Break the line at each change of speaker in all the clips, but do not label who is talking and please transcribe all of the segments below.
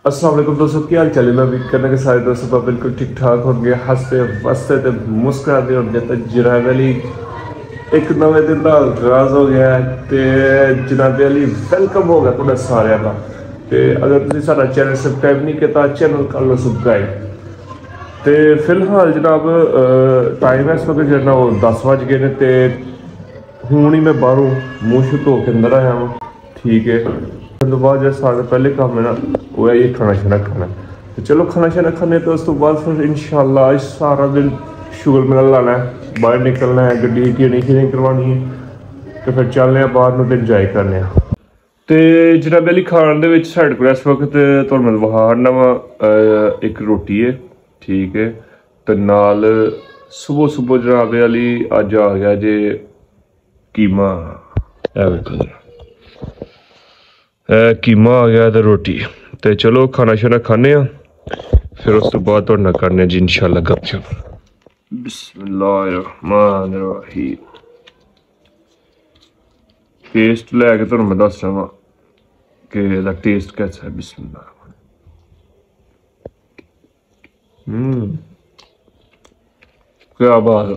अस्सलाम वालेकुम दोस्तों, क्या हाल चाल है। मैं उम्मीद करना कि सारे दोस्तों बिल्कुल ठीक ठाक होंगे, हंसते वसते ते मुस्कुराते होंगे। तो जनाब अली एक नवे दिन का आगाज हो गया है तो जनाब अली वेलकम हो गया तुहाडा सारिਆਂ ਦਾ। तो अगर तुसीं साडा चैनल सबसक्राइब नहीं किया चैनल कर लो सबसक्राइब। तो फिलहाल जनाब टाइम इस वक्त जो 10 बज गए ने तो हूँ ही मैं बाहरों मूँह शू धो के अंदर आया वा। ठीक है, तो बाद जो सारे पहले काम है ना वो है ये खाना शाना खाना। तो चलो खाना शाना खाने तो उस तो बाद फिर इंशाल्लाह आज सारा दिन शुगर मेला लाना है, बाहर निकलना है, गड्डी की नहीं करवानी है, तो फिर चलने बाहर में इंजॉय करने। तो जनाब अली खान दे साढ़े को इस वक्त तो मैं वहाड़ना वा एक रोटी है। ठीक है, तो नाल सुबह सुबह जनाब अली अज आ गया जे कीमा, कीमा आ गया तो रोटी। तो चलो खाना शाना खाने फिर उस तो बाद तुहाडे नाल करने जी इंशाल्लाह गपशप। बिस्मिल्लाहिर्रहमानिर्रहीम। टेस्ट लैके तुहानू मैं दस रहा कि इसका टेस्ट कैसा है। बिस्मिल्लाह। क्या बात है,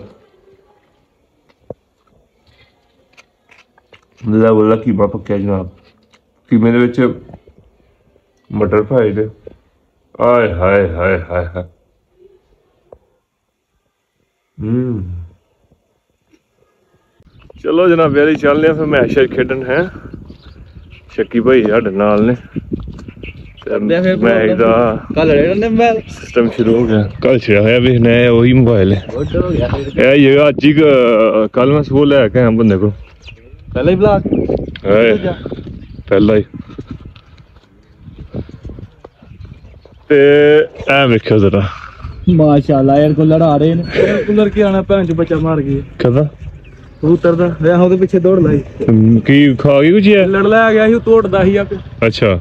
बोला कीमा पक्या जनाब। कीमे दे विच मटर पाए दे, आय हाय हाय हाय हाय। चलो जनाब यारी चलने फिर मैच शैच खेडन है। शक्की भाई साढ़े नाल ने मैच का सिस्टम शुरू हो गया। कल छड़ा है भी नया वही मोबाइल है ये अज ही कल मैं सुबह लैके आया बंदे को पहला ही ब्लॉक पहला ही। वेखो जरा
माशाल्लाह यार कूलर आ रहे हैं। कूलर की आना भैन चो बच्चा मार गया
कदा
कबूतर दा वह ओदे पीछे दौड़ लाई
की खा गई कुछ है
लड़ लै गया सी तोड़दा सी आपे।
अच्छा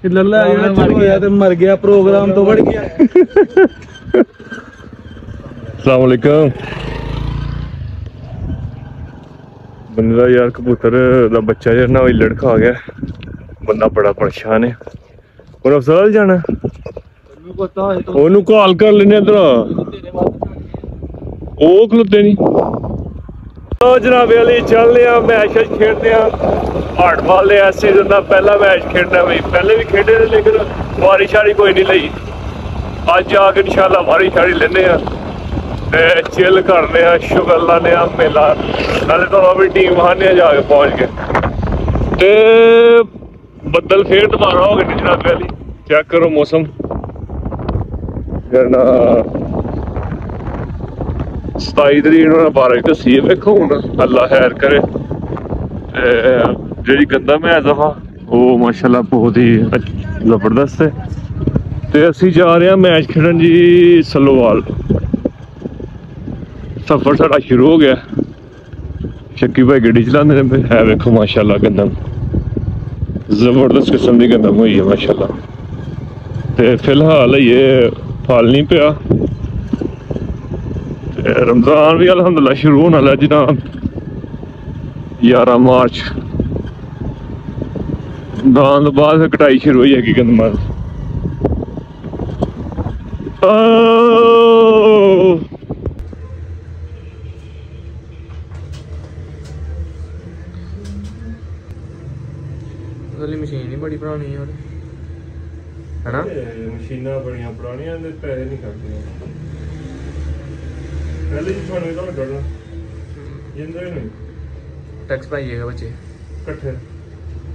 लड़ लै गया मर गया प्रोग्राम तो बढ़ गया।
अस्सलाम वालेकुम। बंदा यार कबूतर दा बच्चा जो ना लड़ खा गया, बंदा बड़ा परेशान है। और अफसर जाना ओनू कॉल कर लेने इधर ओ खलोते नहीं। तो जनाब अली चलने मैच खेलते हैं। हार्ट बॉल इस सीजन का पहला मैच खेलना भाई, पहले भी खेडे लेकिन बारी शारी कोई नहीं लई। अज आके इंशाल्लाह बारी शारी लेने चिल करने शुगर लाने मेला नाले तो भी टीम हारने जाके पहुंच गए। तो बदल फिर दोबारा हो गए जनाब अली, चेक करो मौसम 27 तरीक 12 दसी है। वेखो हूँ अल्लाह खैर करे। जी गंदा मैच था वो माशाल्लाह बहुत ही जबरदस्त है। तो असी जा रहे हैं मैच खेलन जी सलोवाल। सफर साड़ा शुरू हो गया। शक्की भाई गड्डी चलाते है, वेखो माशाल्लाह गंदम जबरदस्त किस्म की गंदम हुई है माशाल्लाह। तो फिलहाल ये फल नहीं पिया। रमजान भी अल्हम्दुलिल्लाह शुरू होने वाला जनाब 11 मार्च। दान तो बाद कटाई शुरू हुई है गंदम।
मशीन ही बड़ी पुरानी है ना,
मशीना बड़िया पुरानिया पैसे नहीं करते पहले जी थाने का करना जिंदा ही नहीं।
टैक्स पाइएगा बच्चे
कट्ठे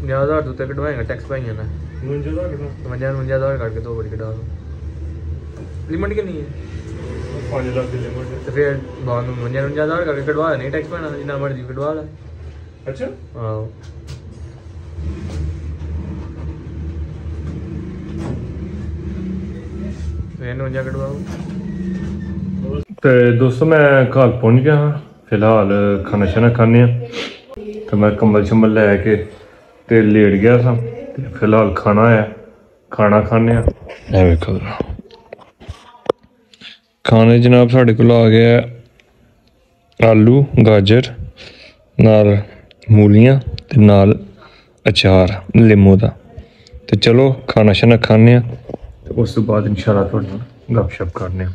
50,000 तो उत्ते कटवाएगा टैक्स पाइए ना
59,000
करके 2 बारी कटा दो। लिमिट कितनी है
5 लाख की लिमिट।
तो फिर बाद 59,000 करके कटवा नहीं टैक्स पाना जितना मर्जी कटवा ला।
अच्छा
हाँ
तो दोस्तों मैं घर पहुंच गया हाँ। फिलहाल खाना शाना खाने तो मैं कंबल शंबल लैके तो लेट गया था। फिलहाल खाना है, खाना खाने खाने जनाब साढ़े को आ गया आलू गाजर नाल मूलियां ते नाल अचार लीमू का। तो चलो खाना शाना खाने तो उस तो बाद इंशाल्लाह थोड़ा गपशप करने।